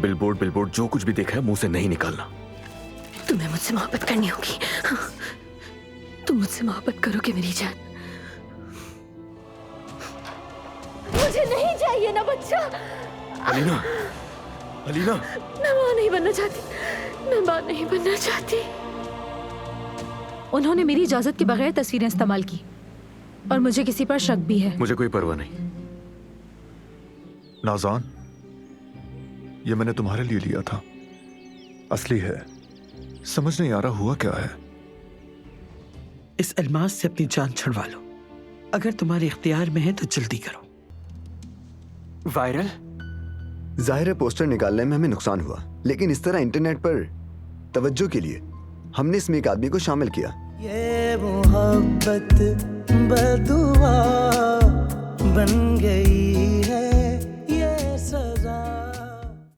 Billboard जो कुछ भी देखा है मुंह से नहीं निकालना। तुम्हें मुझसे मोहब्बत करनी होगी। हाँ, तुम मुझसे मोहब्बत करोगे मेरी जान। मुझे नहीं चाहिए ना बच्चा। अलीना, अलीना। मैं माँ नहीं बनना चाहती, मैं माँ नहीं बनना चाहती। उन्होंने मेरी इजाजत के बगैर तस्वीरें इस्तेमाल की और मुझे किसी पर शक भी है। मुझे कोई परवाह नहीं। नाज़ान, ये मैंने तुम्हारे लिए लिया था, असली है। समझ नहीं आ रहा हुआ क्या है। इस अल्मास से अपनी जान छुड़वा लो। अगर तुम्हारे इख्तियार में है तो जल्दी करो। वायरल? जाहिर है पोस्टर निकालने में हमें नुकसान हुआ, लेकिन इस तरह इंटरनेट पर तवज्जो के लिए हमने इसमें एक आदमी को शामिल किया। ये मोहब्बत बदुआ बन गई है।